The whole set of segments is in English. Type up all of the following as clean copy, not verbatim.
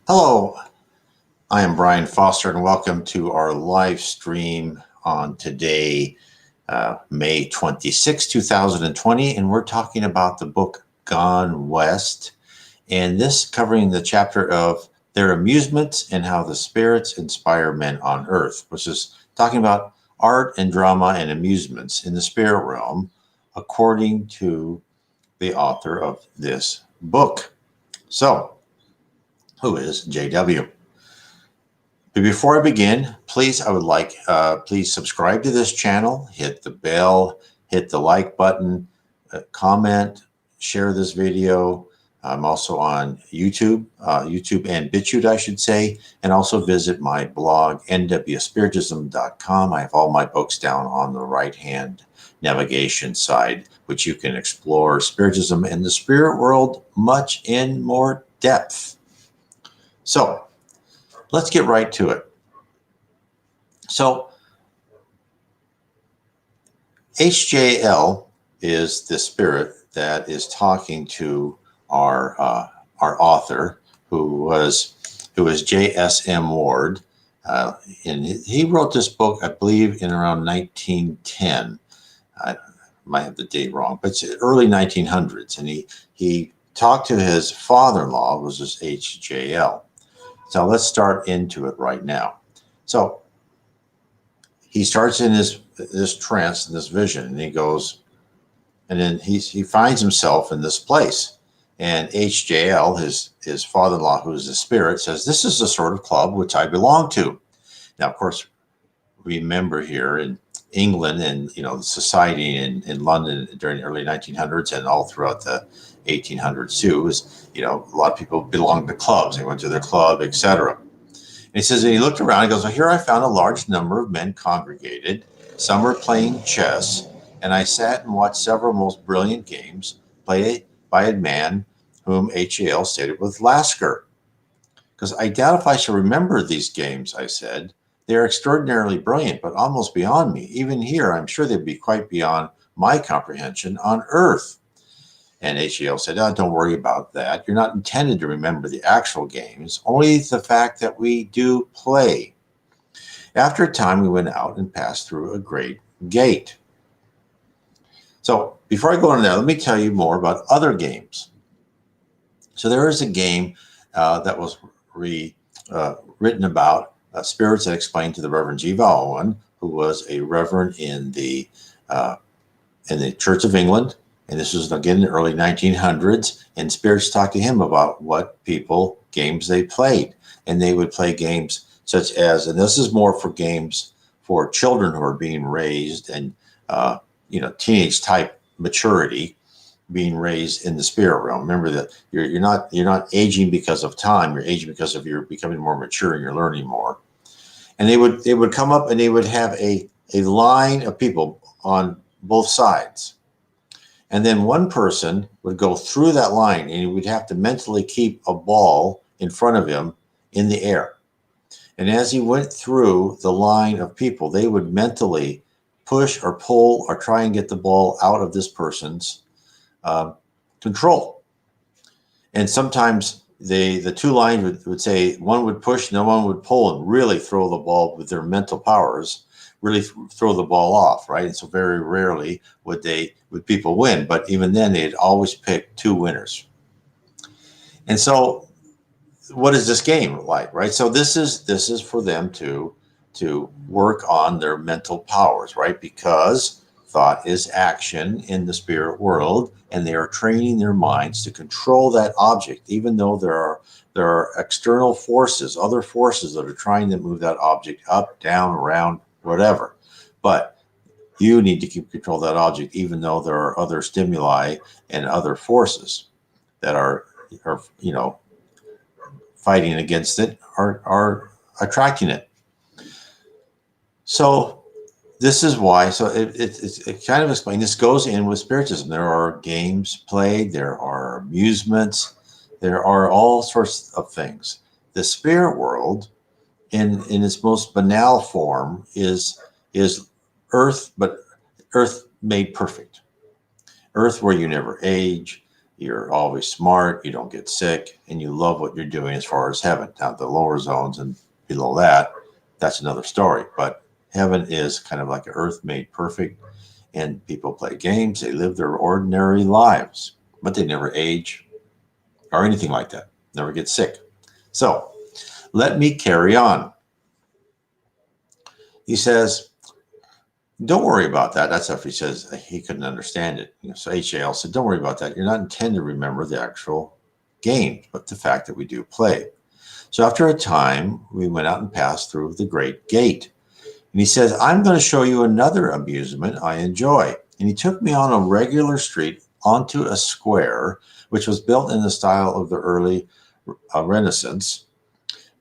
Hello, I am Brian Foster, and welcome to our live stream on today, May 26, 2020. And we're talking about the book Gone West, and this covering the chapter of Their Amusements and How the Spirits Inspire Men on Earth, which is talking about art and drama and amusements in the spirit realm, according to the author of this book. So, who is JW? But before I begin, please subscribe to this channel, hit the bell, hit the like button, comment, share this video. I'm also on YouTube and BitChute, I should say, and also visit my blog, nwspiritism.com. I have all my books down on the right-hand navigation side, which you can explore Spiritism and the spirit world much in more depth. So, let's get right to it. So HJL is the spirit that is talking to our author, who was J.S.M. Ward, and he wrote this book, I believe, in around 1910. I might have the date wrong, but it's early 1900s, and he talked to his father-in-law, who was this HJL. So let's start into it right now. So he starts in this trance, in this vision, and he goes, and then he finds himself in this place. And HJL, his father-in-law, who is the spirit, says, "This is the sort of club which I belong to." Now, of course, remember here in England and the society in London during the early 1900s and all throughout the 1800s too, was a lot of people belonged to clubs. They went to their club, etc. And he says, and he looked around, he goes, "Well, here I found a large number of men congregated. Some were playing chess, and I sat and watched several most brilliant games played by a man whom HAL stated was Lasker. Because I doubt if I shall remember these games," I said. "They are extraordinarily brilliant, but almost beyond me. Even here, I'm sure they'd be quite beyond my comprehension on Earth." And HEL said, "Oh, don't worry about that. You're not intended to remember the actual games, only the fact that we do play." After a time, we went out and passed through a great gate. So before I go on there, let me tell you more about other games. So there is a game that was written about spirits that explained to the Reverend G. Owen, who was a reverend in the Church of England. And this was, again, in the early 1900s. And spirits talked to him about what games they played. And they would play games such as, and this is more for games for children who are being raised and, teenage type maturity, being raised in the spirit realm. Remember that you're not aging because of time. You're aging because of you're becoming more mature and you're learning more. And they would come up and they would have a line of people on both sides. And then one person would go through that line and he would have to mentally keep a ball in front of him in the air. And as he went through the line of people, they would mentally push or pull or try and get the ball out of this person's control. And sometimes the two lines would say one would push and the one would pull and really throw the ball with their mental powers, really throw the ball off, right? And so very rarely would people win, but even then they'd always pick two winners. And so what is this game like, right? So this is for them to work on their mental powers, right? Because thought is action in the spirit world, and they are training their minds to control that object, even though there are external forces, other forces that are trying to move that object up, down, around, whatever. But you need to keep control of that object, even though there are other stimuli and other forces that are fighting against it, are attracting it. So this is why. So it kind of explains. This goes in with Spiritism. There are games played. There are amusements. There are all sorts of things. The spirit world, in its most banal form, is Earth, but Earth made perfect. Earth where you never age. you're always smart, you don't get sick, and you love what you're doing as far as heaven. Now, the lower zones and below that, that's another story. But heaven is kind of like an earth made perfect, and people play games, they live their ordinary lives, but they never age or anything like that, never get sick. So let me carry on. He says, don't worry about that. That's after he says he couldn't understand it. So HAL said, don't worry about that. You're not intended to remember the actual game, but the fact that we do play. So after a time, we went out and passed through the great gate. And he says, I'm going to show you another amusement I enjoy. And he took me on a regular street onto a square, which was built in the style of the early Renaissance.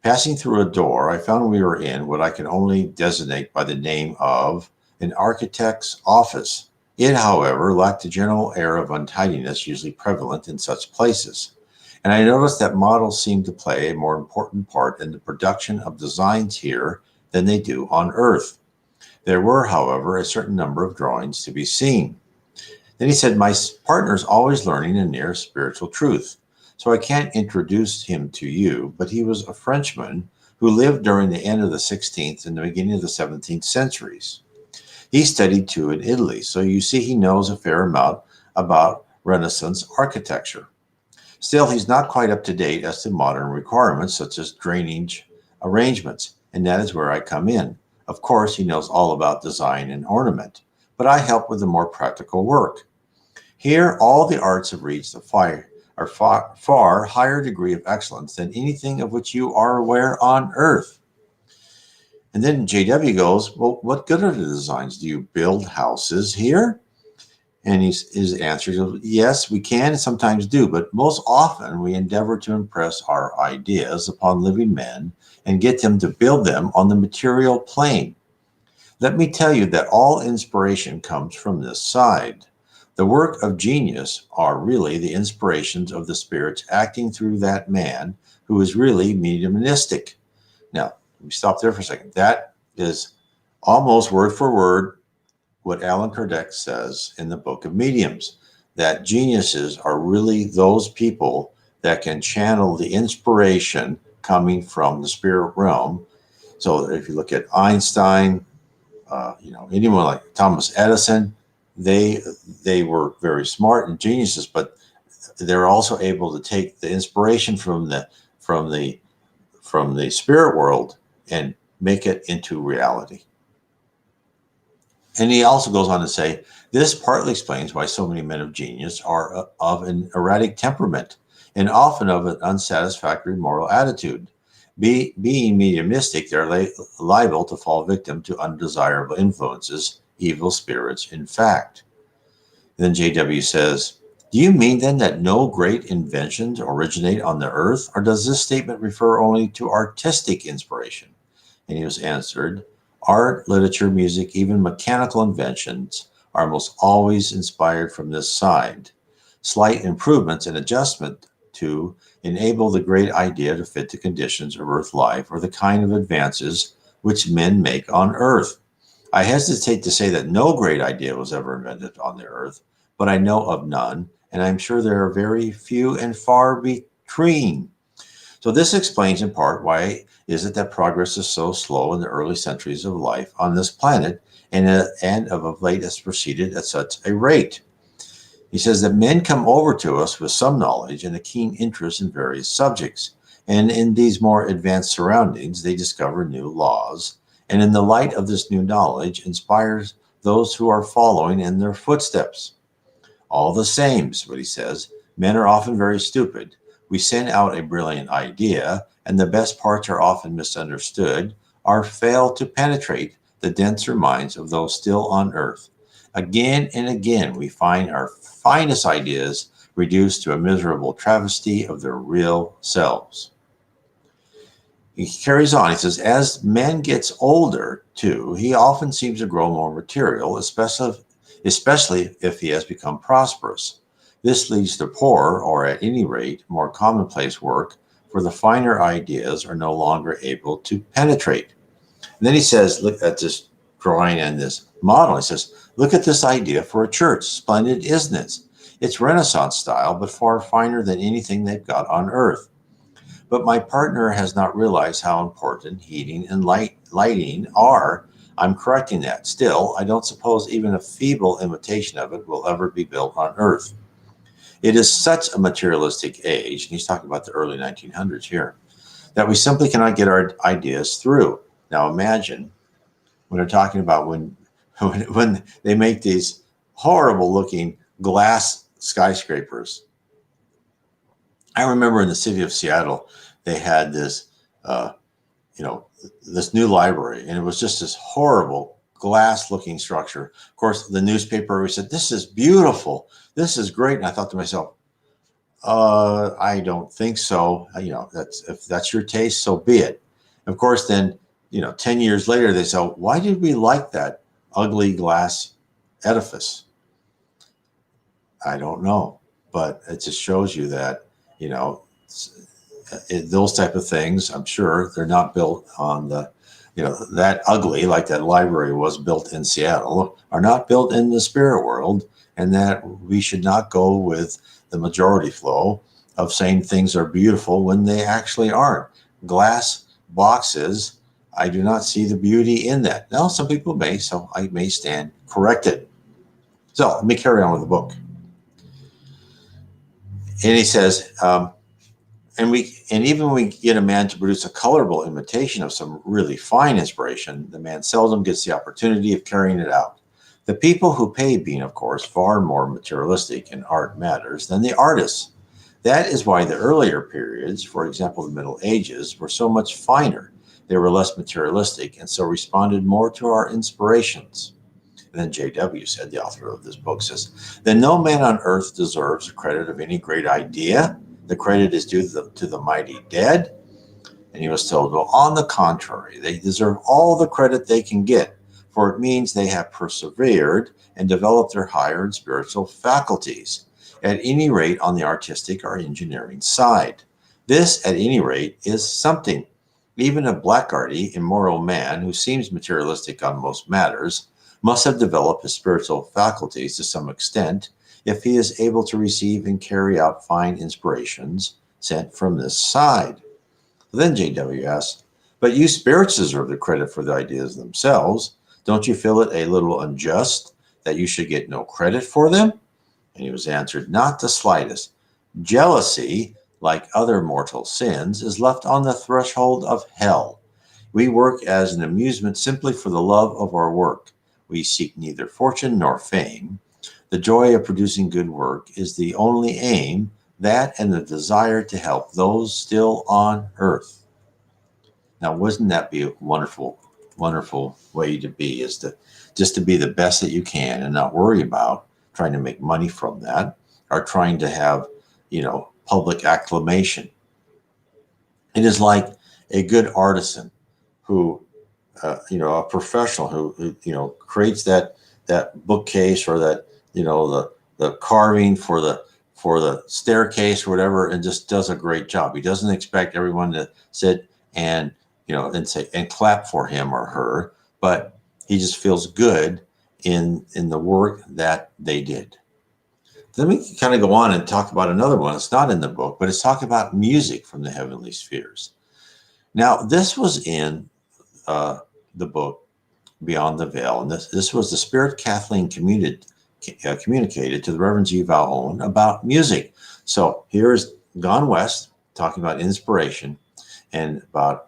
Passing through a door, I found we were in what I can only designate by the name of an architect's office. It, however, lacked the general air of untidiness usually prevalent in such places. And I noticed that models seem to play a more important part in the production of designs here than they do on Earth. There were, however, a certain number of drawings to be seen. Then he said, my partner is always learning a near spiritual truth. So I can't introduce him to you, but he was a Frenchman who lived during the end of the 16th and the beginning of the 17th centuries. He studied too in Italy, so you see he knows a fair amount about Renaissance architecture. Still, he's not quite up to date as to modern requirements such as drainage arrangements, and that is where I come in. Of course, he knows all about design and ornament, but I help with the more practical work. Here, all the arts have reached a far higher degree of excellence than anything of which you are aware on Earth. And then JW goes, well, what good are the designs? Do you build houses here? And his answer is, yes, we can and sometimes do, but most often we endeavor to impress our ideas upon living men and get them to build them on the material plane. Let me tell you that all inspiration comes from this side. The work of genius are really the inspirations of the spirits acting through that man who is really mediumistic. Now, let me stop there for a second. That is almost word for word what Allan Kardec says in the Book of Mediums, that geniuses are really those people that can channel the inspiration coming from the spirit realm. So if you look at Einstein, anyone like Thomas Edison, they were very smart and geniuses, but they're also able to take the inspiration from the spirit world and make it into reality. And he also goes on to say, this partly explains why so many men of genius are of an erratic temperament and often of an unsatisfactory moral attitude. Being mediumistic, they're liable to fall victim to undesirable influences, evil spirits, in fact. Then JW says, do you mean then that no great inventions originate on the earth, or does this statement refer only to artistic inspiration? And he was answered, art, literature, music, even mechanical inventions are almost always inspired from this side. Slight improvements and adjustment to enable the great idea to fit the conditions of earth life or the kind of advances which men make on earth. I hesitate to say that no great idea was ever invented on the earth, but I know of none, and I'm sure there are very few and far between. So this explains in part why is it that progress is so slow in the early centuries of life on this planet and of late has proceeded at such a rate. He says that men come over to us with some knowledge and a keen interest in various subjects, and in these more advanced surroundings they discover new laws, and in the light of this new knowledge inspires those who are following in their footsteps. All the same, is what he says, men are often very stupid. We send out a brilliant idea, and the best parts are often misunderstood or fail to penetrate the denser minds of those still on earth. Again and again, we find our finest ideas reduced to a miserable travesty of their real selves. He carries on. He says, as man gets older, too, he often seems to grow more material, especially if he has become prosperous. This leads to poorer, or at any rate, more commonplace work, for the finer ideas are no longer able to penetrate. And then he says, look at this drawing and this model. He says, look at this idea for a church. Splendid, isn't it? It's Renaissance style, but far finer than anything they've got on Earth. But my partner has not realized how important heating and lighting are. I'm correcting that. Still, I don't suppose even a feeble imitation of it will ever be built on Earth. It is such a materialistic age, and he's talking about the early 1900s here, that we simply cannot get our ideas through. Now imagine when they're talking about when they make these horrible looking glass skyscrapers. I remember in the city of Seattle, they had this, uh, this new library, and it was just this horrible glass-looking structure. Of course, the newspaper said, "This is beautiful. This is great." And I thought to myself, I don't think so. That's if that's your taste, so be it. Of course, then 10 years later, they say, "Why did we like that ugly glass edifice?" I don't know, but it just shows you that you know those type of things. I'm sure they're not built on that ugly like that library was built in Seattle, are not built in the spirit world, and that we should not go with the majority flow of saying things are beautiful when they actually aren't. Glass boxes, I do not see the beauty in that. Now, some people may, so I may stand corrected. So let me carry on with the book. And he says, and even when we get a man to produce a colorable imitation of some really fine inspiration, the man seldom gets the opportunity of carrying it out. The people who pay being, of course, far more materialistic in art matters than the artists. That is why the earlier periods, for example, the Middle Ages, were so much finer. They were less materialistic and so responded more to our inspirations. And then J.W. said, the author of this book says, then no man on earth deserves the credit of any great idea. The credit is due to the mighty dead. And he was told, well, on the contrary, they deserve all the credit they can get, for it means they have persevered and developed their higher and spiritual faculties, at any rate on the artistic or engineering side. This, at any rate, is something. Even a blackguardy, immoral man who seems materialistic on most matters must have developed his spiritual faculties to some extent if he is able to receive and carry out fine inspirations sent from this side. Then J.W. asks, but you spirits deserve the credit for the ideas themselves. Don't you feel it a little unjust that you should get no credit for them? And he was answered, not the slightest. Jealousy, like other mortal sins, is left on the threshold of hell. We work as an amusement simply for the love of our work. We seek neither fortune nor fame. The joy of producing good work is the only aim, that and the desire to help those still on earth. Now, wouldn't that be a wonderful, wonderful way to be, is to just to be the best that you can and not worry about trying to make money from that or trying to have, public acclamation. It is like a good artisan who, a professional who creates that bookcase or that, the carving for the staircase or whatever, and just does a great job. He doesn't expect everyone to sit and, and say and clap for him or her, but he just feels good in the work that they did. Then we kind of go on and talk about another one. It's not in the book, but it's talking about music from the heavenly spheres. Now, this was in the book Beyond the Veil, and this was the Spirit Kathleen communicated to the Reverend G. Val Owen about music. So here is Gone West talking about inspiration and about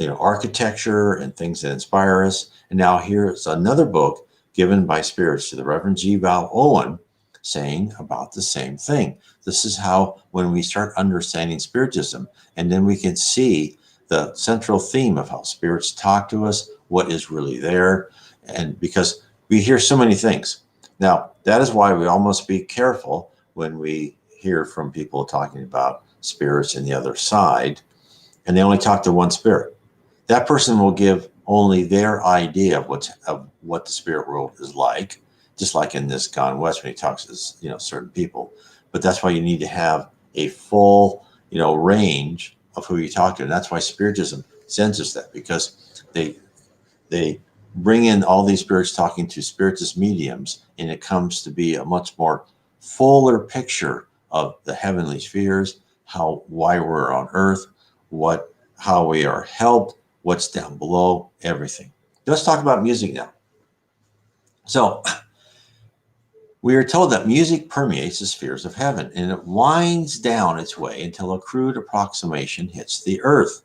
architecture and things that inspire us. And now here's another book given by spirits to the Reverend G. Val Owen saying about the same thing. This is how, when we start understanding Spiritism, and then we can see the central theme of how spirits talk to us, what is really there, and because we hear so many things. Now, that is why we all must be careful when we hear from people talking about spirits in the other side, and they only talk to one spirit. That person will give only their idea of what the spirit world is like, just like in this Gone West when he talks to certain people. But that's why you need to have a full range of who you talk to, and that's why Spiritism sends us that, because they bring in all these spirits talking to spiritist mediums, and it comes to be a much more fuller picture of the heavenly spheres, why we're on earth, how we are helped, what's down below, everything. Let's talk about music now. So we are told that music permeates the spheres of heaven, and it winds down its way until a crude approximation hits the earth,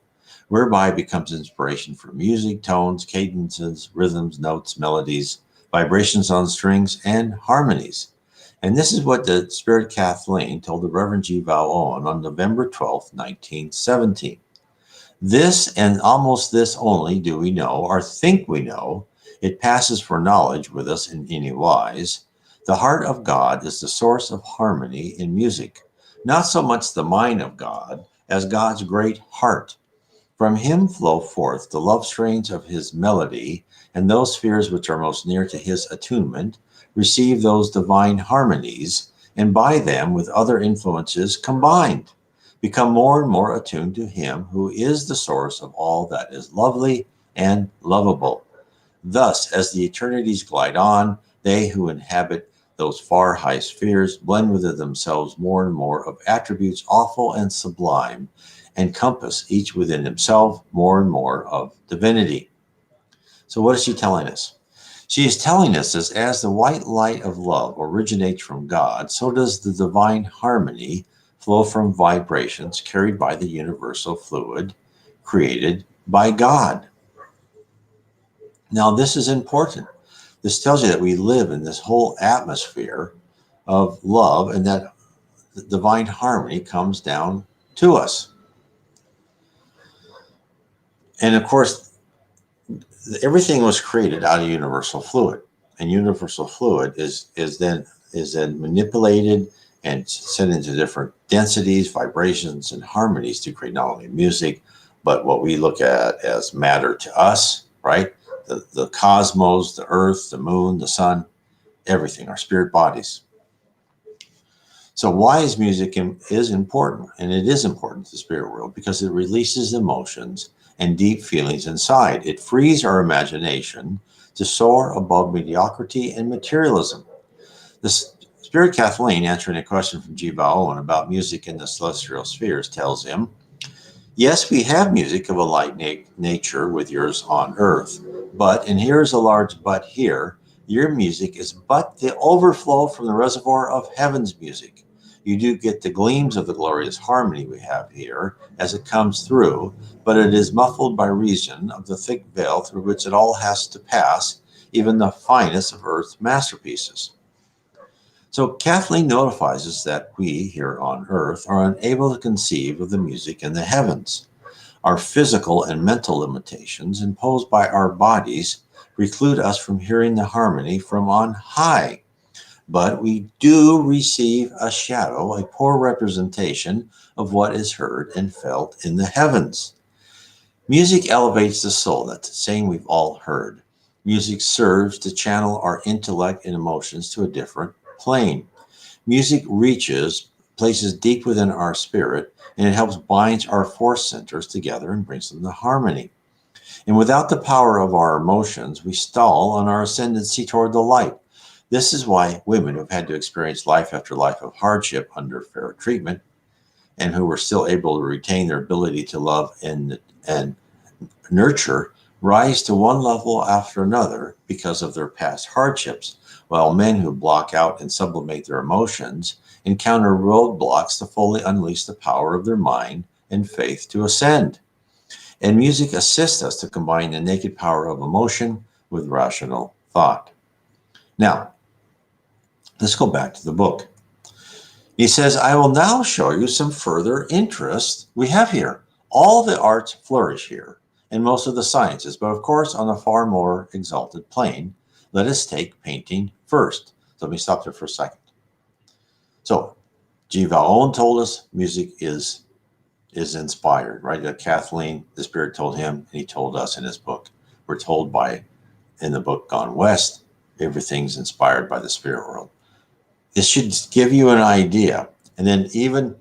whereby it becomes inspiration for music, tones, cadences, rhythms, notes, melodies, vibrations on strings, and harmonies. And this is what the Spirit Kathleen told the Reverend G. Val Owen on November 12th, 1917. This and almost this only do we know, or think we know. It passes for knowledge with us in any wise. The heart of God is the source of harmony in music, not so much the mind of God as God's great heart. From him flow forth the love strains of his melody, and those spheres which are most near to his attunement receive those divine harmonies, and by them, with other influences combined, become more and more attuned to him who is the source of all that is lovely and lovable. Thus, as the eternities glide on, they who inhabit those far high spheres blend within themselves more and more of attributes awful and sublime, and compass each within himself more and more of divinity. So what is she telling us? She is telling us that as the white light of love originates from God, so does the divine harmony flow from vibrations carried by the universal fluid created by God. Now, this is important. This tells you that we live in this whole atmosphere of love, and that the divine harmony comes down to us. And of course, everything was created out of universal fluid, and universal fluid is then manipulated and sent into different densities, vibrations, and harmonies to create not only music, but what we look at as matter to us, right? The cosmos, the earth, the moon, the sun, everything, our spirit bodies. So why is music is important? And it is important to the spirit world because it releases emotions and deep feelings inside. It frees our imagination to soar above mediocrity and materialism. The Spirit Kathleen, answering a question from G. Val Owen about music in the celestial spheres, tells him, yes, we have music of a like nature with yours on earth, but, and here's a large but here, your music is but the overflow from the reservoir of heaven's music. You do get the gleams of the glorious harmony we have here as it comes through, but it is muffled by reason of the thick veil through which it all has to pass, even the finest of earth's masterpieces. So Kathleen notifies us that we here on earth are unable to conceive of the music in the heavens. Our physical and mental limitations imposed by our bodies preclude us from hearing the harmony from on high. But we do receive a shadow, a poor representation of what is heard and felt in the heavens. Music elevates the soul. That's a saying we've all heard. Music serves to channel our intellect and emotions to a different plane. Music reaches places deep within our spirit, and it helps bind our force centers together and brings them to harmony. And without the power of our emotions, we stall on our ascendancy toward the light. This is why women who have had to experience life after life of hardship under fair treatment, and who were still able to retain their ability to love and nurture, rise to one level after another because of their past hardships, while men who block out and sublimate their emotions encounter roadblocks to fully unleash the power of their mind and faith to ascend. And music assists us to combine the naked power of emotion with rational thought. Now, let's go back to the book. He says, I will now show you some further interest we have here. All the arts flourish here, and most of the sciences, but of course on a far more exalted plane. Let us take painting first. So let me stop there for a second. So G. Val Owen told us music is inspired, right? That Kathleen, the Spirit told him, and he told us in his book. We're told in the book Gone West, everything's inspired by the spirit world. This should give you an idea. And then even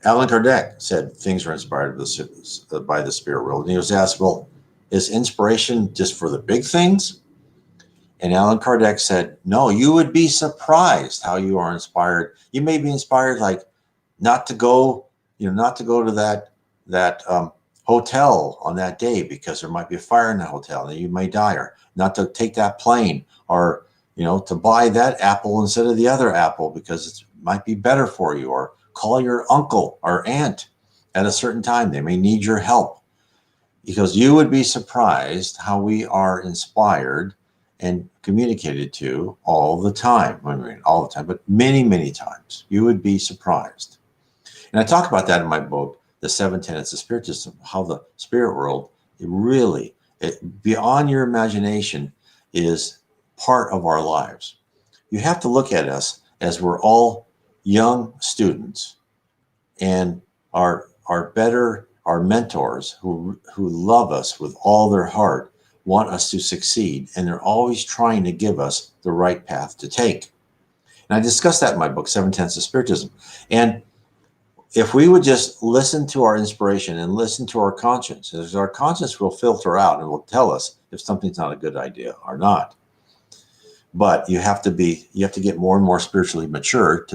Allan Kardec said things are inspired by the spirit world. And he was asked, well, is inspiration just for the big things? And Allan Kardec said, no, you would be surprised how you are inspired. You may be inspired, like, not to go, not to go to that hotel on that day because there might be a fire in the hotel and you may die, or not to take that plane, or to buy that apple instead of the other apple because it might be better for you, or call your uncle or aunt at a certain time. They may need your help. Because you would be surprised how we are inspired and communicated to all the time. I mean, all the time, but many, many times. You would be surprised. And I talk about that in my book, The Seven Tenets of Spiritism, how the spirit world, beyond your imagination, is part of our lives. You have to look at us as we're all young students, and our mentors who love us with all their heart want us to succeed, and they're always trying to give us the right path to take. And I discuss that in my book, Seven Tenets of Spiritism. And if we would just listen to our inspiration and listen to our conscience, as our conscience will filter out and will tell us if something's not a good idea or not. But you have to get more and more spiritually mature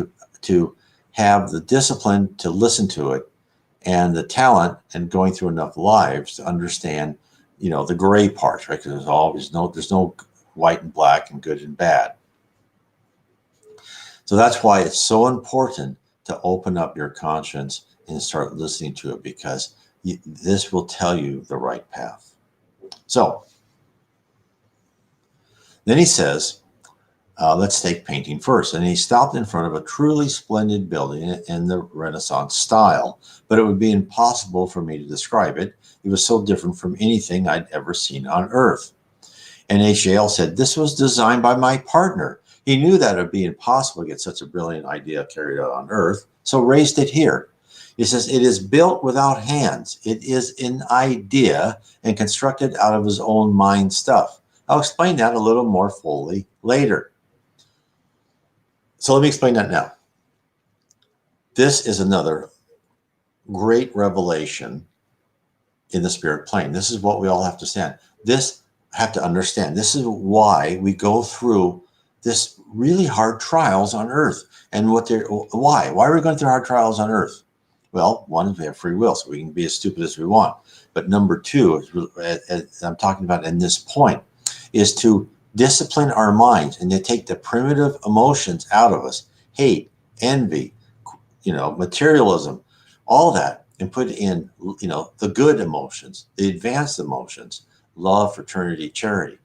to have the discipline to listen to it, and the talent and going through enough lives to understand, the gray parts, right? Because there's no white and black and good and bad. So that's why it's so important to open up your conscience and start listening to it, because this will tell you the right path. So then he says, let's take painting first. And he stopped in front of a truly splendid building in the Renaissance style, but it would be impossible for me to describe it. It was so different from anything I'd ever seen on Earth. And H.J.L. said, this was designed by my partner. He knew that it would be impossible to get such a brilliant idea carried out on Earth, so raised it here. He says, it is built without hands. It is an idea and constructed out of his own mind stuff. I'll explain that a little more fully later. So let me explain that now. This is another great revelation in the spirit plane. This is what we all have to understand. This is why we go through this really hard trials on Earth. And why? Why are we going through hard trials on Earth? Well, one is we have free will, so we can be as stupid as we want. But number two, as I'm talking about in this point, is to discipline our minds and to take the primitive emotions out of us, hate, envy, materialism, all that, and put in, the good emotions, the advanced emotions, love, fraternity, charity.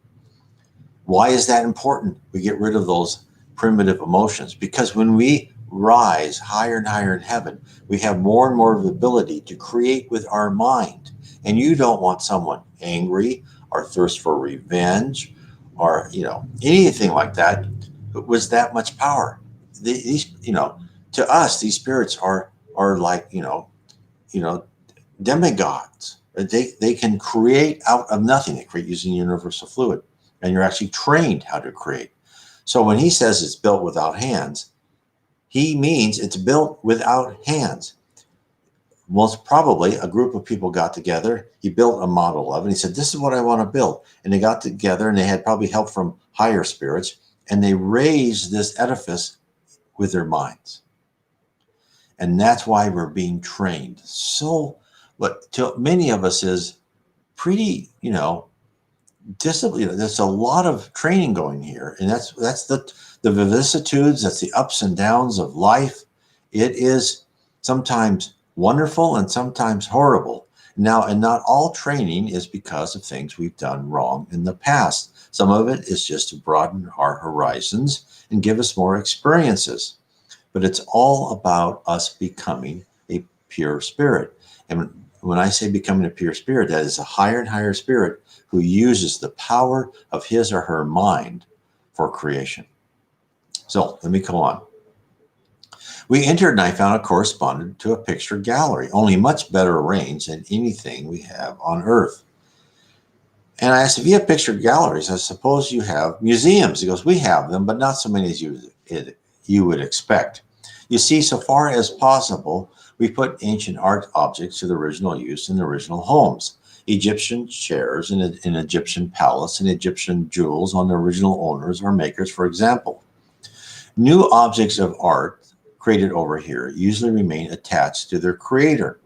Why is that important? We get rid of those primitive emotions, because when we rise higher and higher in heaven, we have more and more of the ability to create with our mind. And you don't want someone angry or thirst for revenge or, anything like that. It was that much power. These, to us, these spirits are like, demigods. They can create out of nothing. They create using universal fluid, and you're actually trained how to create. So when he says it's built without hands, he means it's built without hands. Most probably a group of people got together. He built a model of it. And he said, this is what I want to build. And they got together, and they had probably help from higher spirits, and they raised this edifice with their minds. And that's why we're being trained. So what to many of us is pretty, discipline. There's a lot of training going here. And that's the vicissitudes, that's the ups and downs of life. It is sometimes wonderful and sometimes horrible. Now, and not all training is because of things we've done wrong in the past. Some of it is just to broaden our horizons and give us more experiences. But it's all about us becoming a pure spirit. And when I say becoming a pure spirit, that is a higher and higher spirit who uses the power of his or her mind for creation. So let me go on. We entered, and I found it corresponded to a picture gallery, only much better arranged than anything we have on Earth. And I asked, if you have picture galleries, I suppose you have museums. He goes, we have them, but not so many as you would expect. You see, so far as possible, we put ancient art objects to the original use in the original homes. Egyptian chairs in an Egyptian palace and Egyptian jewels on the original owners or makers, for example. New objects of art created over here usually remain attached to their creator,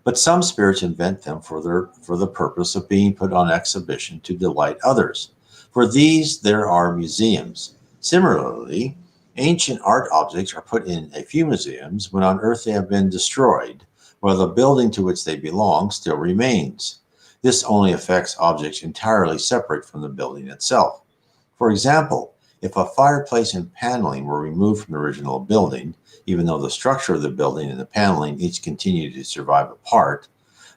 but some spirits invent them for the purpose of being put on exhibition to delight others. For these, there are museums. Similarly, ancient art objects are put in a few museums when on Earth they have been destroyed, while the building to which they belong still remains. This only affects objects entirely separate from the building itself. For example, if a fireplace and paneling were removed from the original building, even though the structure of the building and the paneling each continue to survive apart,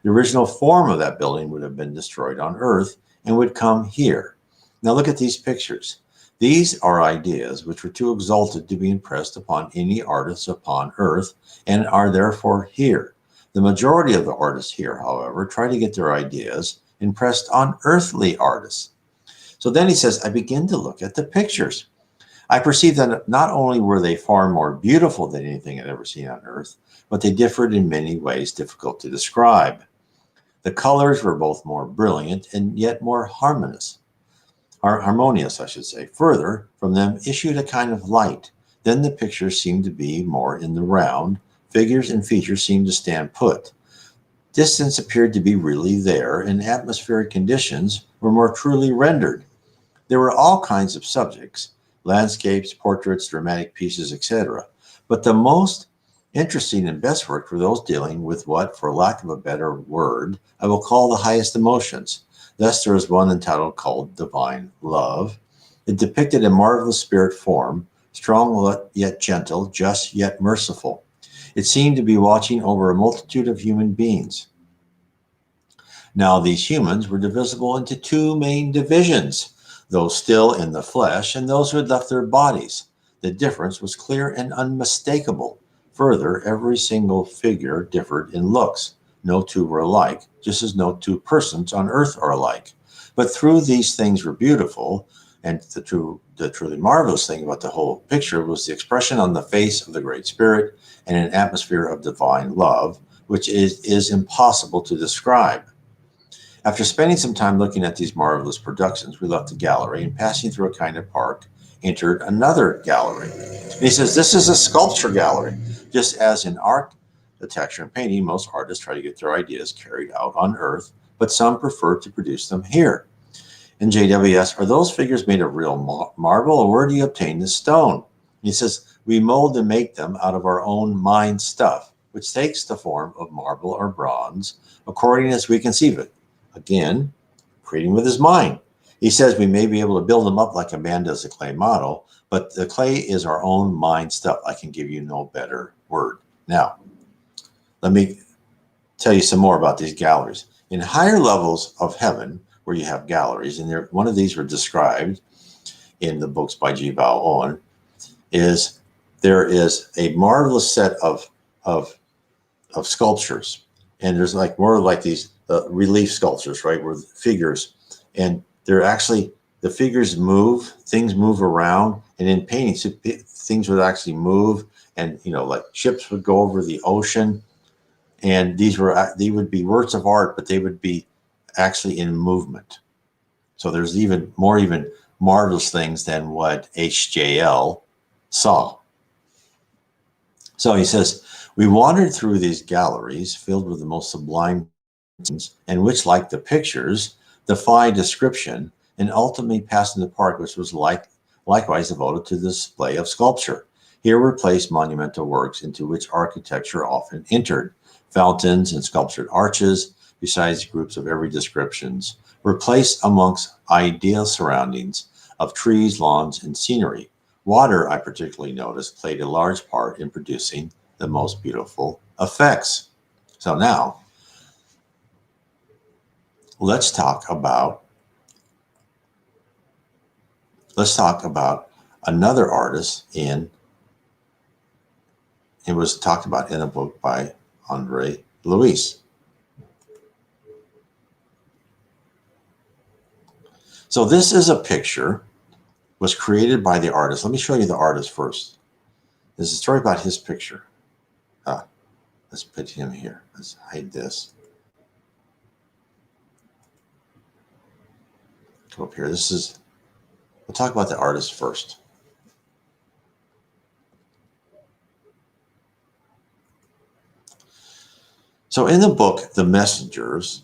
the original form of that building would have been destroyed on Earth and would come here. Now look at these pictures. These are ideas which were too exalted to be impressed upon any artists upon Earth and are therefore here. The majority of the artists here, however, try to get their ideas impressed on earthly artists. So then he says, I begin to look at the pictures. I perceived that not only were they far more beautiful than anything I'd ever seen on Earth, but they differed in many ways difficult to describe. The colors were both more brilliant and yet more harmonious, I should say. Further, from them issued a kind of light. Then the pictures seemed to be more in the round. Figures and features seemed to stand put. Distance appeared to be really there, and atmospheric conditions were more truly rendered. There were all kinds of subjects, landscapes, portraits, dramatic pieces, etc. But the most interesting and best work were those dealing with what, for lack of a better word, I will call the highest emotions. Thus there is one entitled called Divine Love. It depicted a marvelous spirit form, strong yet gentle, just yet merciful. It seemed to be watching over a multitude of human beings. Now these humans were divisible into two main divisions, those still in the flesh and those who had left their bodies. The difference was clear and unmistakable. Further, every single figure differed in looks. No two were alike, just as no two persons on earth are alike. But through these things were beautiful, and the truly marvelous thing about the whole picture was the expression on the face of the Great Spirit and an atmosphere of divine love, which is impossible to describe. After spending some time looking at these marvelous productions, we left the gallery and passing through a kind of park, entered another gallery. And he says, this is a sculpture gallery. Just as in architecture and painting, most artists try to get their ideas carried out on Earth, but some prefer to produce them here. And JWS, are those figures made of real marble, or where do you obtain the stone? He says, we mold and make them out of our own mind stuff, which takes the form of marble or bronze, according as we conceive it. Again, creating with his mind. He says we may be able to build them up like a man does a clay model, but the clay is our own mind stuff. I can give you no better word. Now, let me tell you some more about these galleries. In higher levels of heaven, where you have galleries, and one of these were described in the books by G. Val Owen, there is a marvelous set of sculptures, and there's like more like these relief sculptures, right, where figures, and they're actually, the figures move, things move around, and in paintings, things would actually move, and like ships would go over the ocean, and they would be works of art, but they would be actually in movement. So there's even marvelous things than what HJL saw. So he says, we wandered through these galleries filled with the most sublime things, and which, like the pictures, defy description, and ultimately passed in the park, which was likewise devoted to the display of sculpture. Here were placed monumental works into which architecture often entered. Fountains and sculptured arches, besides groups of every description, were placed amongst ideal surroundings of trees, lawns, and scenery. Water, I particularly noticed, played a large part in producing the most beautiful effects. So now, let's talk about another artist it was talked about in a book by Andre Luis. So this is a picture, was created by the artist. Let me show you the artist first. This is a story about his picture. Let's put him here. Let's hide this. come up here. We'll talk about the artist first. So in the book, The Messengers,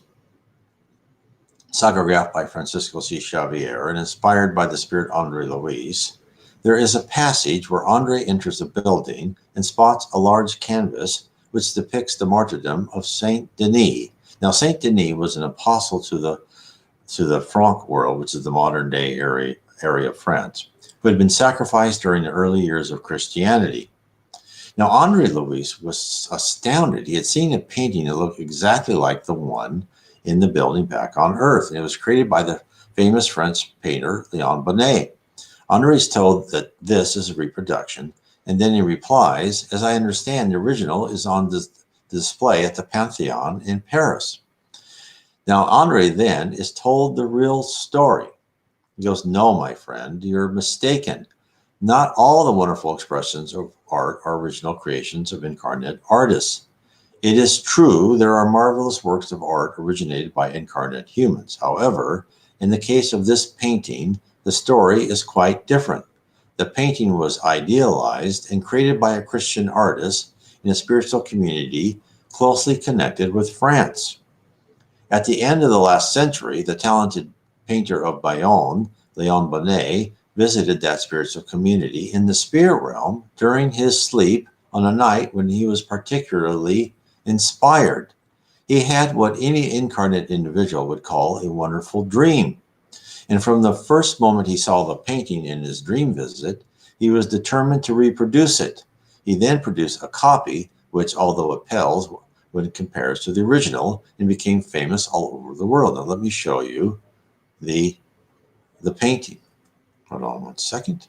psychographed by Francisco C. Xavier and inspired by the spirit Andre Luis, there is a passage where Andre enters a building and spots a large canvas which depicts the martyrdom of Saint Denis. Now, Saint Denis was an apostle to the Franc world, which is the modern day area of France, who had been sacrificed during the early years of Christianity. Now, Andre Luis was astounded. He had seen a painting that looked exactly like the one in the building back on Earth, and it was created by the famous French painter Leon Bonnet. Andre is told that this is a reproduction, and then he replies, as I understand, the original is on display at the Pantheon in Paris. Now, Andre then is told the real story. He goes, no, my friend, you're mistaken. Not all the wonderful expressions of art are original creations of incarnate artists. It is true there are marvelous works of art originated by incarnate humans. However, in the case of this painting, the story is quite different. The painting was idealized and created by a Christian artist in a spiritual community closely connected with France. At the end of the last century, the talented painter of Bayonne, Leon Bonnet, visited that spiritual community in the spirit realm during his sleep on a night when he was particularly inspired. He had what any incarnate individual would call a wonderful dream. And from the first moment he saw the painting in his dream visit, he was determined to reproduce it. He then produced a copy, which, although it pales when it compares to the original, and became famous all over the world. Now let me show you the painting. Hold on one second.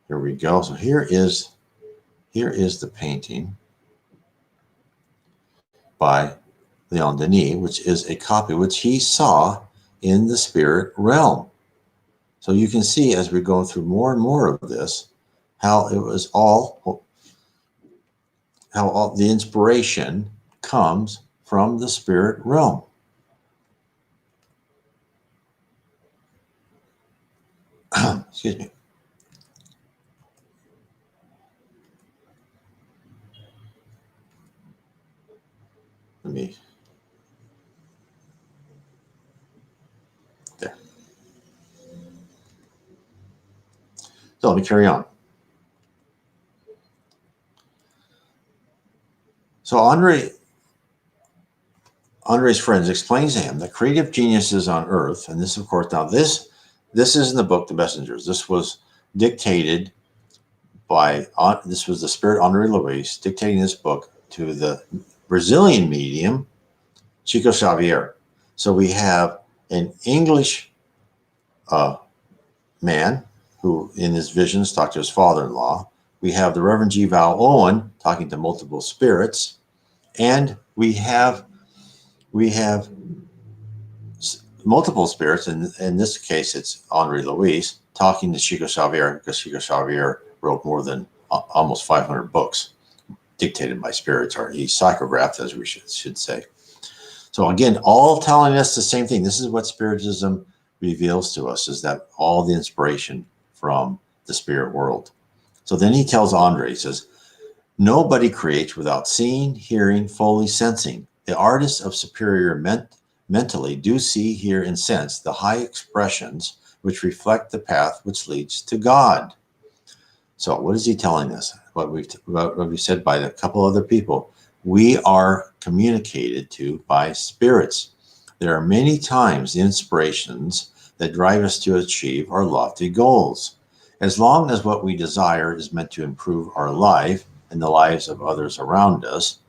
Here we go. So here is the painting by Leon Denis, which is a copy which he saw in the spirit realm. So you can see as we're going through more and more of this, how the inspiration comes from the spirit realm. Excuse me. There. So let me carry on. So Andre's friends explains to him that creative geniuses on Earth, and this, of course, now this is in the book, The Messengers. This was dictated this was the spirit Andre Luis dictating this book to the Brazilian medium, Chico Xavier. So we have an English man who, in his visions, talked to his father-in-law. We have the Reverend G. Val Owen talking to multiple spirits, and we have multiple spirits. In this case, it's Andre Luis talking to Chico Xavier, because Chico Xavier wrote more than almost 500 books dictated by spirits, or he psychographed, as we should say. So again, all telling us the same thing. This is what Spiritism reveals to us, is that all the inspiration from the spirit world. So then he tells Andre, he says, nobody creates without seeing, hearing, fully sensing. The artists of superior mentally do see, hear, and sense the high expressions which reflect the path which leads to God. So what is he telling us? What we said by a couple other people. We are communicated to by spirits. There are many times the inspirations that drive us to achieve our lofty goals. As long as what we desire is meant to improve our life and the lives of others around us,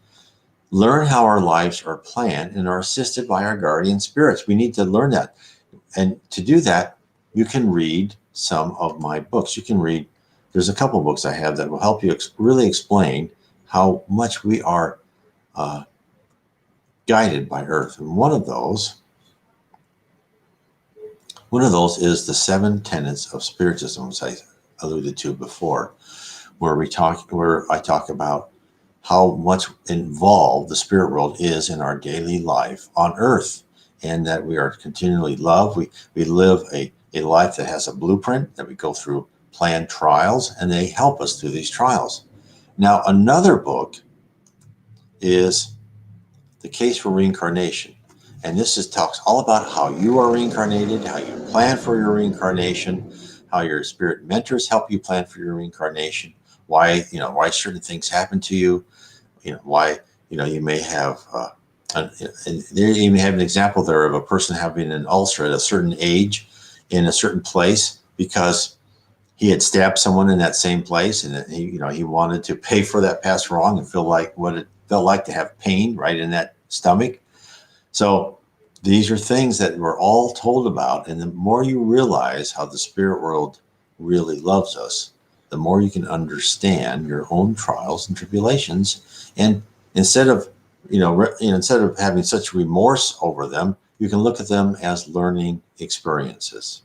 learn how our lives are planned and are assisted by our guardian spirits. We need to learn that. And to do that, you can read some of my books. You can read, there's a couple of books I have that will help you really explain how much we are guided by Earth. And one of those is the 7 tenets of Spiritism, which I alluded to before, where I talk about how much involved the spirit world is in our daily life on earth, and that we are continually loved. We live a life that has a blueprint, that we go through planned trials, and they help us through these trials. Now, another book is The Case for Reincarnation. And this talks all about how you are reincarnated, how you plan for your reincarnation, how your spirit mentors help you plan for your reincarnation, why certain things happen to you, why you may have and there you may have an example there of a person having an ulcer at a certain age in a certain place because he had stabbed someone in that same place, and he wanted to pay for that past wrong and feel like what it felt like to have pain right in that stomach. So these are things that we're all told about, and the more you realize how the spirit world really loves us, the more you can understand your own trials and tribulations. And instead of instead of having such remorse over them, you can look at them as learning experiences.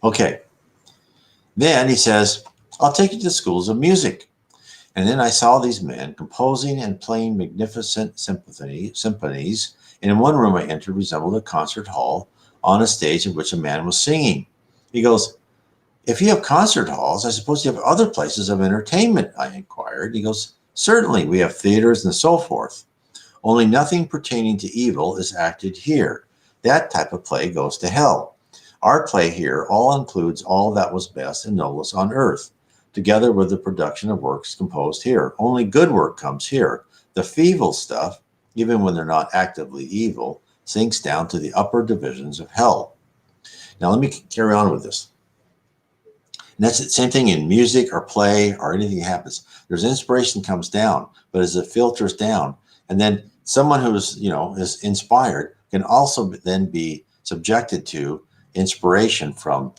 Okay. Then he says, I'll take you to schools of music. And then I saw these men composing and playing magnificent symphonies. And in one room I entered resembled a concert hall on a stage in which a man was singing. He goes, if you have concert halls, I suppose you have other places of entertainment, I inquired. He goes, certainly, we have theaters and so forth. Only nothing pertaining to evil is acted here. That type of play goes to hell. Our play here all includes all that was best and noblest on earth, together with the production of works composed here. Only good work comes here. The feeble stuff, even when they're not actively evil, sinks down to the upper divisions of hell. Now let me carry on with this. And that's the same thing in music or play or anything that happens. There's inspiration comes down, but as it filters down, and then someone who's is inspired can also then be subjected to inspiration from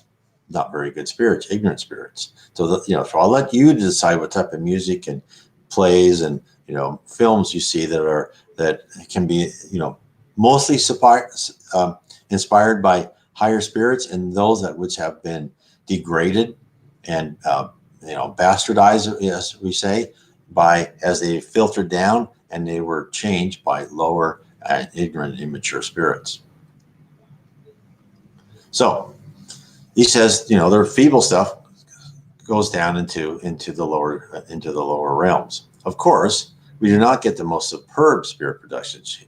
not very good spirits, ignorant spirits. So so I'll let you decide what type of music and plays and films you see that can be mostly inspired by higher spirits, and those that which have been degraded and bastardized, as we say, by as they filtered down and they were changed by lower ignorant, immature spirits. So he says, their feeble stuff goes down into the lower realms. Of course, we do not get the most superb spirit productions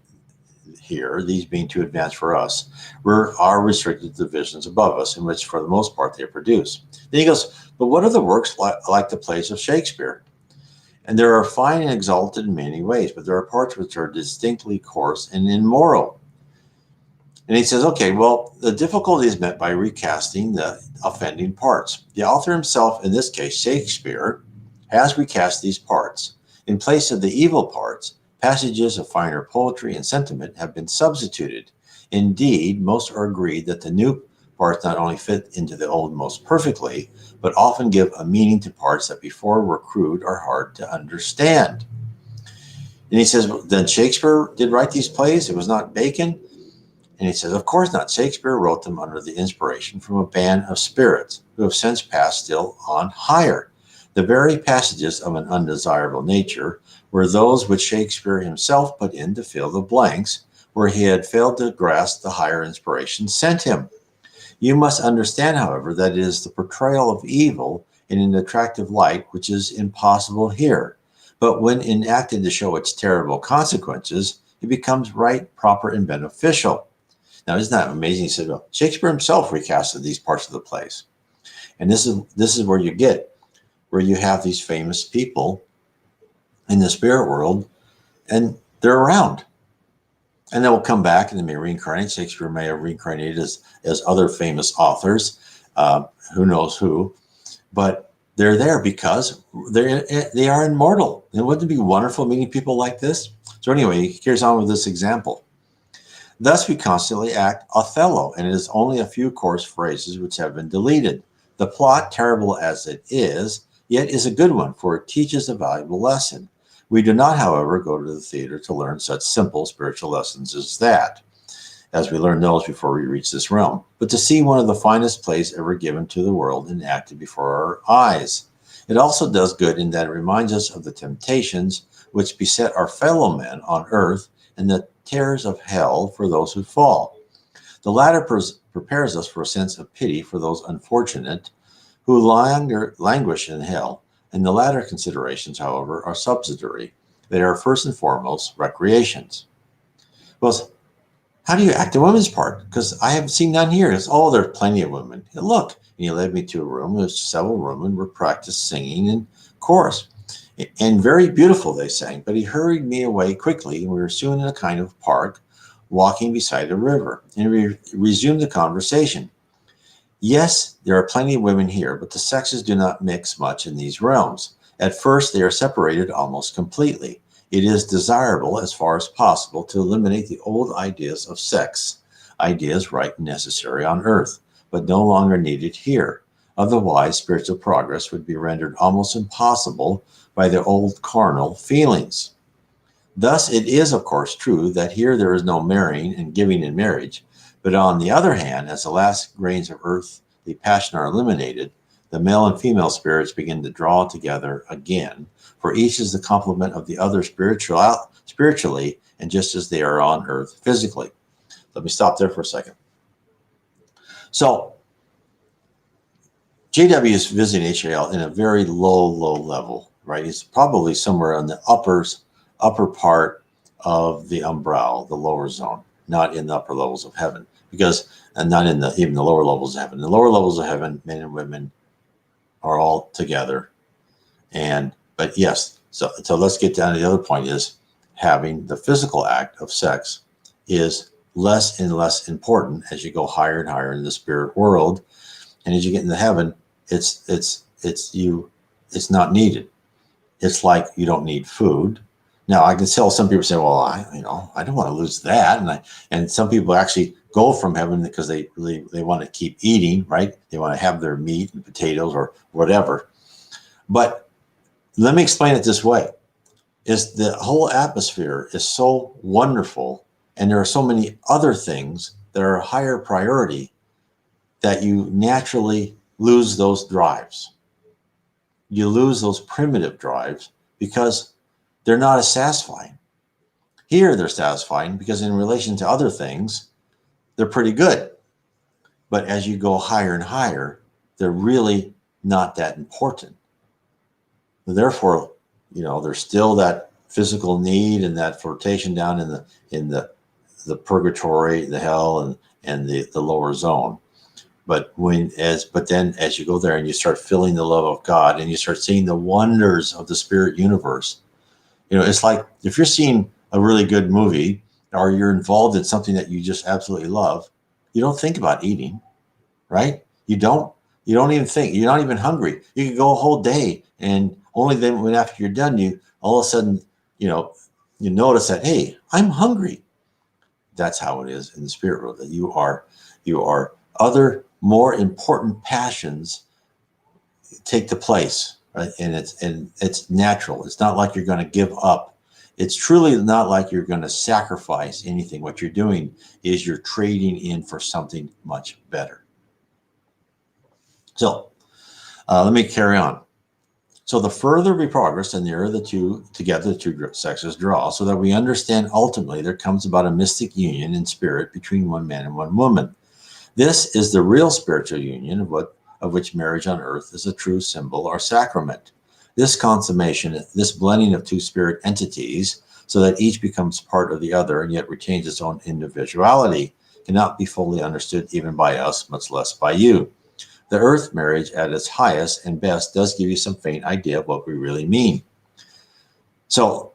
here, these being too advanced for us. We are restricted to the visions above us, in which, for the most part, they produce. Then he goes, but what are the works like the plays of Shakespeare? And there are fine and exalted in many ways, but there are parts which are distinctly coarse and immoral. And he says, okay, well, the difficulty is met by recasting the offending parts. The author himself, in this case, Shakespeare, has recast these parts. In place of the evil parts, passages of finer poetry and sentiment have been substituted. Indeed, most are agreed that the new parts not only fit into the old most perfectly, but often give a meaning to parts that before were crude or hard to understand. And he says, well, then Shakespeare did write these plays? It was not Bacon? And he says, of course not. Shakespeare wrote them under the inspiration from a band of spirits who have since passed still on higher. The very passages of an undesirable nature were those which Shakespeare himself put in to fill the blanks where he had failed to grasp the higher inspiration sent him. You must understand, however, that it is the portrayal of evil in an attractive light which is impossible here. But when enacted to show its terrible consequences, it becomes right, proper, and beneficial. Now, isn't that amazing? He said, well, Shakespeare himself recasted these parts of the plays. And this is where you have these famous people in the spirit world, and they're around. And they will come back and they may reincarnate. Shakespeare may have reincarnated as other famous authors, who knows who. But they're there because they are immortal. And wouldn't it be wonderful meeting people like this? So anyway, he carries on with this example. Thus we constantly act Othello, and it is only a few coarse phrases which have been deleted. The plot, terrible as it is, yet is a good one, for it teaches a valuable lesson. We do not, however, go to the theater to learn such simple spiritual lessons as that, as we learn those before we reach this realm, but to see one of the finest plays ever given to the world enacted before our eyes. It also does good in that it reminds us of the temptations which beset our fellow men on earth and the terrors of hell for those who fall. The latter prepares us for a sense of pity for those unfortunate who languish in hell, and the latter considerations, however, are subsidiary. They are first and foremost recreations. Well, how do you act a woman's part? Because I haven't seen none here. It's, oh, there's plenty of women. And look, and he led me to a room. There's several women were practicing singing in chorus. And very beautiful, they sang. But he hurried me away quickly, and we were soon in a kind of park, walking beside a river. And we resumed the conversation. Yes, there are plenty of women here, but the sexes do not mix much in these realms. At first, they are separated almost completely. It is desirable, as far as possible, to eliminate the old ideas of sex, ideas right and necessary on earth, but no longer needed here. Otherwise, spiritual progress would be rendered almost impossible by the old carnal feelings. Thus, it is, of course, true that here there is no marrying and giving in marriage, but on the other hand, as the last grains of earthly passion are eliminated, the male and female spirits begin to draw together again, for each is the complement of the other spiritually, and just as they are on earth physically. Let me stop there for a second. So, JW is visiting HAL in a very low level, right? He's probably somewhere on the upper part of the umbrella, the lower zone, not in the upper levels of heaven, and not in even the lower levels of heaven. The lower levels of heaven, men and women are all together. But yes, so let's get down to the other point is having the physical act of sex is less and less important as you go higher and higher in the spirit world. And as you get into heaven, it's not needed. It's like you don't need food. Now I can tell some people say, well, I don't want to lose that. And some people actually go from heaven because they want to keep eating, right? They want to have their meat and potatoes or whatever. But let me explain it this way. Is the whole atmosphere is so wonderful, and there are so many other things that are a higher priority that you naturally lose those drives. You lose those primitive drives because they're not as satisfying. Here they're satisfying because in relation to other things, they're pretty good. But as you go higher and higher, they're really not that important. Therefore, there's still that physical need and that flirtation down in the purgatory, the hell, and the lower zone. But then as you go there and you start feeling the love of God and you start seeing the wonders of the spirit universe, it's like if you're seeing a really good movie or you're involved in something that you just absolutely love, you don't think about eating, right? You don't even think, you're not even hungry. You can go a whole day and only then when after you're done, you all of a sudden, you notice that, hey, I'm hungry. That's how it is in the spirit world, that you are other more important passions take the place, right? And it's natural. It's not like you're going to give up. It's truly not like you're going to sacrifice anything. What you're doing is you're trading in for something much better. So let me carry on. So the further we progress, the nearer the two sexes draw, so that we understand ultimately there comes about a mystic union in spirit between one man and one woman. This is the real spiritual union of which marriage on earth is a true symbol or sacrament. This consummation, this blending of two spirit entities, so that each becomes part of the other and yet retains its own individuality, cannot be fully understood even by us, much less by you. The earth marriage at its highest and best does give you some faint idea of what we really mean. So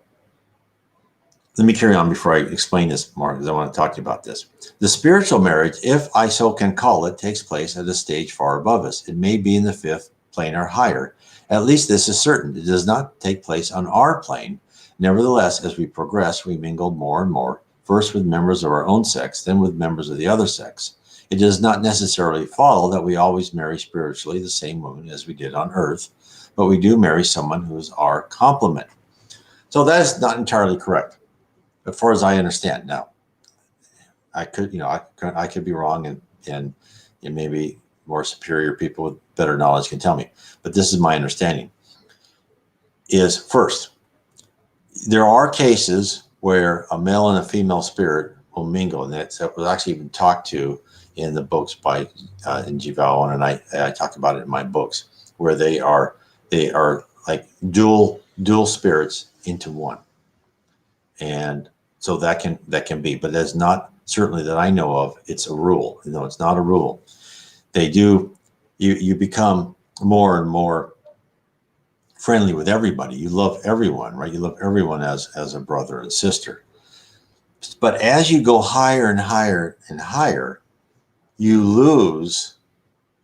let me carry on before I explain this more, because I want to talk to you about this. The spiritual marriage, if I so can call it, takes place at a stage far above us. It may be in the fifth plane or higher. At least this is certain. It does not take place on our plane. Nevertheless, as we progress, we mingle more and more, first with members of our own sex, then with members of the other sex. It does not necessarily follow that we always marry spiritually the same woman as we did on earth, but we do marry someone who is our complement. So that is not entirely correct, as far as I understand. Now, I could be wrong, and maybe more superior people with better knowledge can tell me, but this is my understanding. is first, there are cases where a male and a female spirit will mingle, and that was actually even talked to in the books by in J.S.M, and I talk about it in my books, where they are like dual spirits into one, and so that can be, but that's not certainly that I know of. It's a rule. No, it's not a rule. They do. You become more and more friendly with everybody. You love everyone, right? You love everyone as a brother and sister. But as you go higher and higher and higher, you lose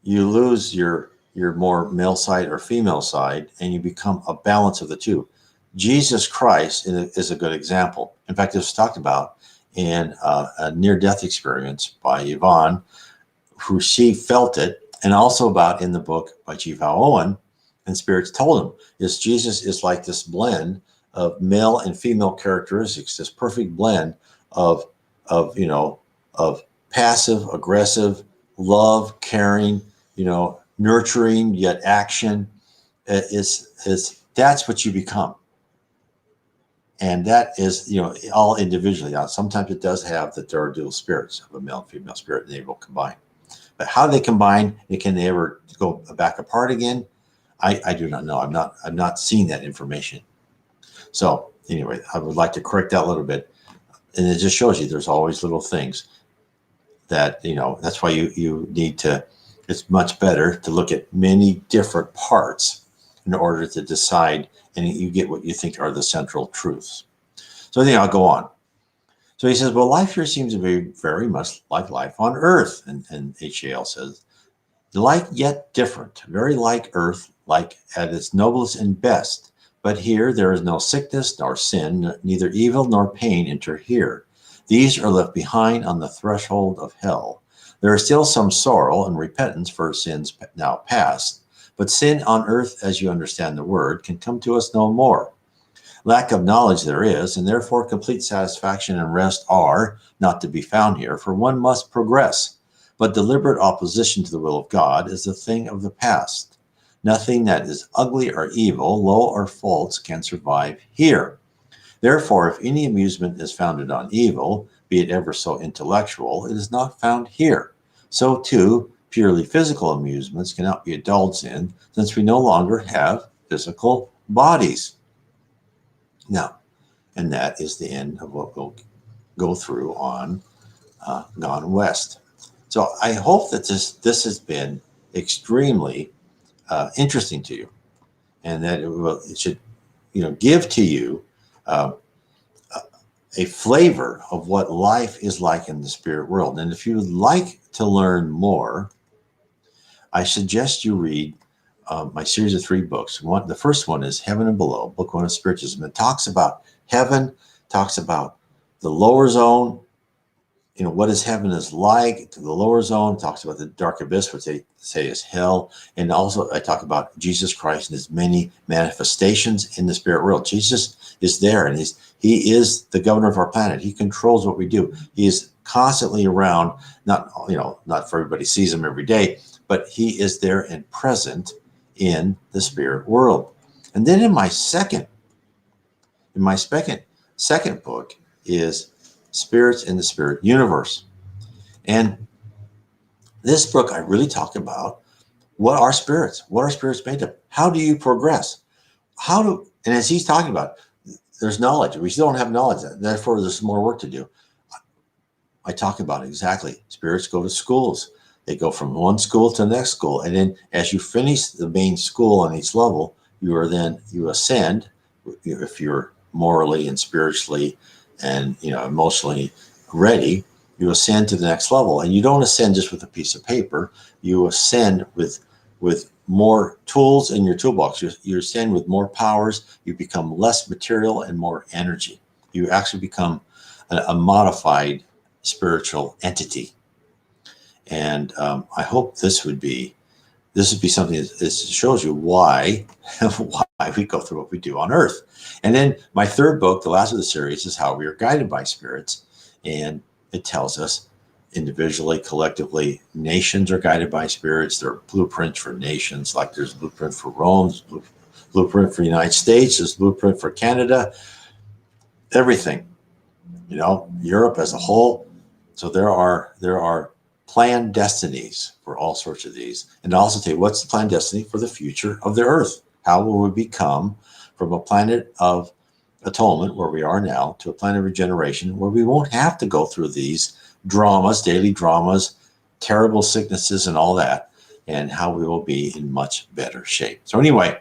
your more male side or female side, and you become a balance of the two. Jesus Christ is a good example. In fact, it was talked about in a near-death experience by Yvonne, who she felt it, and also about in the book by J.S.M, and spirits told him, is Jesus is like this blend of male and female characteristics, this perfect blend of of passive, aggressive, love, caring, nurturing yet action. Is that's what you become, and that is all individually. Now, sometimes it does have that there are dual spirits of a male and female spirit, and they will combine. But how they combine, and can they ever go back apart again? I do not know. I'm not seeing that information. So anyway, I would like to correct that a little bit, and it just shows you there's always little things that that's why you need to. It's much better to look at many different parts in order to decide, and you get what you think are the central truths. So I think I'll go on. So he says, well, life here seems to be very much like life on Earth, and HAL says, like yet different, very like Earth, like at its noblest and best. But here there is no sickness nor sin, neither evil nor pain enter here. These are left behind on the threshold of hell. There is still some sorrow and repentance for sins now past, but sin on earth, as you understand the word, can come to us no more. Lack of knowledge there is, and therefore complete satisfaction and rest are not to be found here, for one must progress. But deliberate opposition to the will of God is a thing of the past. Nothing that is ugly or evil, low or false, can survive here. Therefore, if any amusement is founded on evil, be it ever so intellectual, it is not found here. So too, purely physical amusements cannot be indulged in, since we no longer have physical bodies. Now, and that is the end of what we'll go through on Gone West. So I hope that this has been extremely interesting to you, and that it should give to you a flavor of what life is like in the spirit world. And if you would like to learn more, I suggest you read my series of 3 books. The first one is Heaven and Below, Book 1 of Spiritism. It talks about heaven, talks about the lower zone, what is heaven is like, to the lower zone, talks about the dark abyss, which they say is hell. And also I talk about Jesus Christ and his many manifestations in the spirit world. Jesus is there, and he is the governor of our planet. He controls what we do. He is constantly around, not for everybody sees him every day, but he is there and present in the spirit world. And then in my second book is Spirits in the Spirit Universe. And this book, I really talk about what are spirits made of? How do you progress? And as he's talking about, there's knowledge. We still don't have knowledge. Therefore, there's more work to do. I talk about exactly. Spirits go to schools. They go from one school to the next school. And then as you finish the main school on each level, you ascend if you're morally and spiritually and emotionally ready. You ascend to the next level, and you don't ascend just with a piece of paper. You ascend with more tools in your toolbox. You ascend with more powers. You become less material and more energy. You actually become a modified spiritual entity. And I hope this would be something that shows you why we go through what we do on Earth. And then my third book, the last of the series, is How We Are Guided by Spirits. And it tells us individually, collectively, nations are guided by spirits. There are blueprints for nations, like there's a blueprint for Rome, there's blueprint for the United States, there's blueprint for Canada, everything, Europe as a whole. So there are planned destinies for all sorts of these. And I'll also tell you, what's the planned destiny for the future of the earth? How will we become from a planet of atonement, where we are now, to a planet of regeneration, where we won't have to go through these dramas, daily dramas, terrible sicknesses and all that, and how we will be in much better shape. So anyway,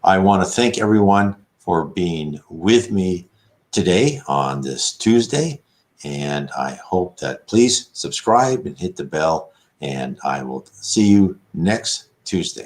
I want to thank everyone for being with me today on this Tuesday. And I hope that please subscribe and hit the bell. And I will see you next Tuesday.